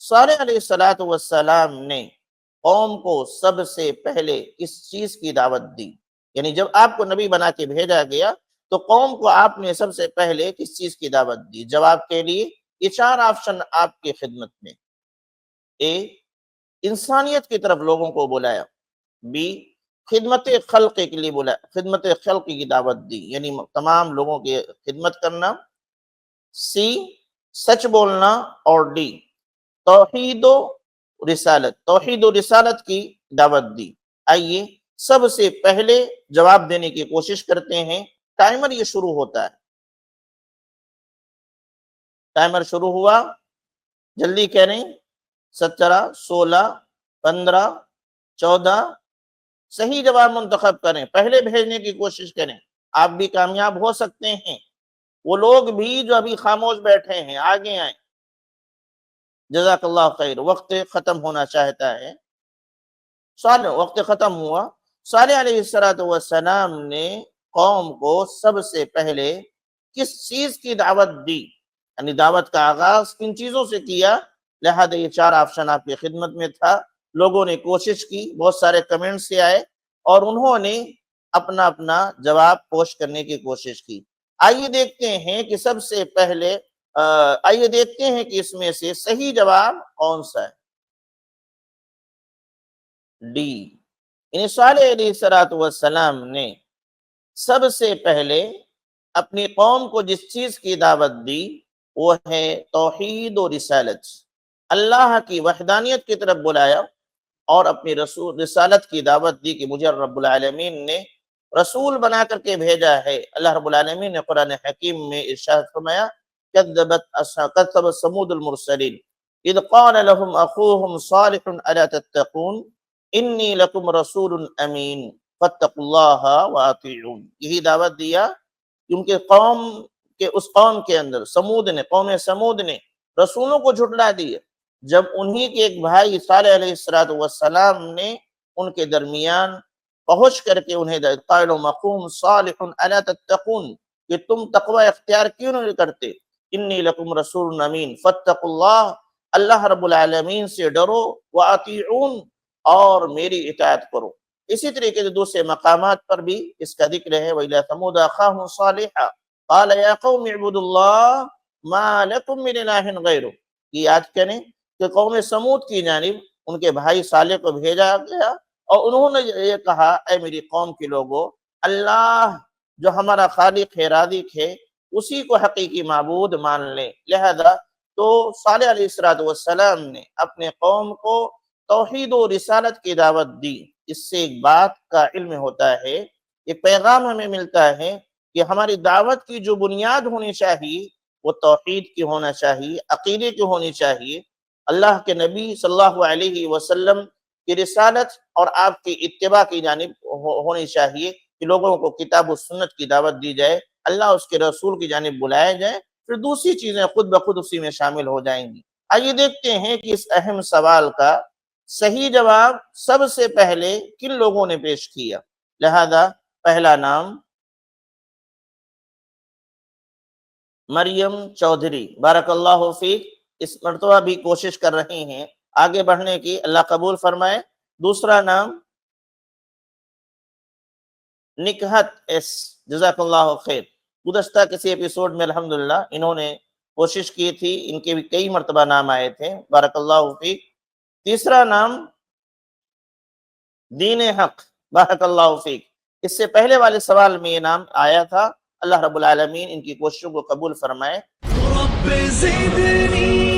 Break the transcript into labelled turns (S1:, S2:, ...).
S1: صالح علیہ الصلوۃ والسلام نے قوم کو سب سے پہلے کس چیز کی دعوت دی؟ یعنی جب آپ کو نبی بنا کے بھیجا گیا تو قوم کو آپ نے سب سے پہلے کس چیز کی دعوت دی؟ جواب کے لیے یہ 4 آپشن آپ کی خدمت میں۔ اے، انسانیت کی طرف لوگوں کو بلایا۔ بی، خدمت خلق کے لیے بلایا، خدمت خلق کی دعوت دی، یعنی تمام لوگوں کی خدمت کرنا۔ سی، سچ بولنا۔ اور ڈی، توحید و رسالت، توحید و رسالت کی دعوت دی۔ آئیے سب سے پہلے جواب دینے کی کوشش کرتے ہیں۔ ٹائمر یہ شروع ہوتا ہے، ٹائمر شروع ہوا، جلدی کریں۔ 17، 16، 15، 14، صحیح جواب منتخب کریں، پہلے بھیجنے کی کوشش کریں، آپ بھی کامیاب ہو سکتے ہیں۔ وہ لوگ بھی جو ابھی خاموش بیٹھے ہیں آگے آئیں۔ جزاک اللہ خیر۔ وقت ختم ہونا چاہتا ہے، وقت ختم ہوا۔ صالح علیہ السلام نے قوم کو سب سے پہلے کس چیز کی دعوت دی؟ یعنی دعوت کا آغاز کن چیزوں سے کیا؟ لہذا یہ 4 آپشن آپ کی خدمت میں تھا۔ لوگوں نے کوشش کی، بہت سارے کمنٹ سے آئے اور انہوں نے اپنا اپنا جواب پوسٹ کرنے کی کوشش کی۔ آئیے دیکھتے ہیں کہ سب سے پہلے آئیے دیکھتے ہیں کہ اس میں سے صحیح جواب کون سا ہے۔ ڈی، یعنی صالح علیہ السلام نے سب سے پہلے اپنی قوم کو جس چیز کی دعوت دی وہ ہے توحید و رسالت، اللہ کی وحدانیت کی طرف بلایا اور اپنی رسالت کی دعوت دی کہ مجھے رب العالمین نے رسول بنا کر کے بھیجا ہے۔ اللہ رب العالمین نے قرآن حکیم میں ارشاد فرمایا كذب ثمود المرسلین اذ قال لهم اخوهم صالح الا تتقون انی لکم رسول امین فاتقوا اللہ واطیعون۔ یہی دعوت دیا کہ ان کے اس قوم کے اندر قوم سمود نے رسولوں کو جھٹلا دیا، جب انہی کے ایک بھائی صالح علیہ السلام نے ان کے درمیان پہنچ کر کے انہیں قال مقوم صالح الا تتقون، کہ تم تقوی اختیار کیوں نہیں کرتے؟ انی لکم رسول امین فاتقوا اللہ، اللہ رب العالمین سے ڈرو، واطیعون، اور میری اطاعت کرو۔ اسی طریقے سے دوسرے مقامات پر بھی اس کا ذکر ہے وَإِلَىٰ ثَمُودَ أَخَاهُمْ صَالِحًا قَالَ يَا قَوْمِ اعْبُدُوا اللَّهَ مَا لَكُم مِّنْ إِلَٰهٍ غَيْرُهُ۔ یہ یاد کریں کہ قوم سمود کی جانب ان کے بھائی صالح کو بھیجا گیا اور انہوں نے یہ کہا اے میری قوم کے لوگوں، اللہ جو ہمارا خالق ہے، رازق ہے، اسی کو حقیقی معبود مان لیں۔ لہذا تو صالح علیہ السلام نے اپنے قوم کو توحید و رسالت کی دعوت دی۔ اس سے ایک بات کا علم ہوتا ہے، ایک پیغام ہمیں ملتا ہے کہ ہماری دعوت کی جو بنیاد ہونی چاہیے وہ توحید کی ہونا چاہیے، عقیدے کی ہونی چاہیے، اللہ کے نبی صلی اللہ علیہ وسلم کی رسالت اور آپ کی اتباع کی جانب ہونی چاہیے کہ لوگوں کو کتاب و سنت کی دعوت دی جائے، اللہ اس کے رسول کی جانب بلایا جائے، پھر دوسری چیزیں خود بخود اسی میں شامل ہو جائیں گی۔ آئیے دیکھتے ہیں کہ اس اہم سوال کا صحیح جواب سب سے پہلے کن لوگوں نے پیش کیا۔ لہذا پہلا نام مریم چودھری، بارک اللہ فیک، اس مرتبہ بھی کوشش کر رہی ہیں آگے بڑھنے کی، اللہ قبول فرمائے۔ دوسرا نام نکہت ایس، جزاک اللہ خیر، گزشتہ کسی ایپیسوڈ میں الحمدللہ انہوں نے کوشش کی تھی، ان کے بھی کئی مرتبہ نام آئے تھے، بارک اللہ فیک۔ تیسرا نام دین حق، بارک اللہ فیک، اس سے پہلے والے سوال میں یہ نام آیا تھا۔ اللہ رب العالمین ان کی کوششوں کو قبول فرمائے۔ رب زدنی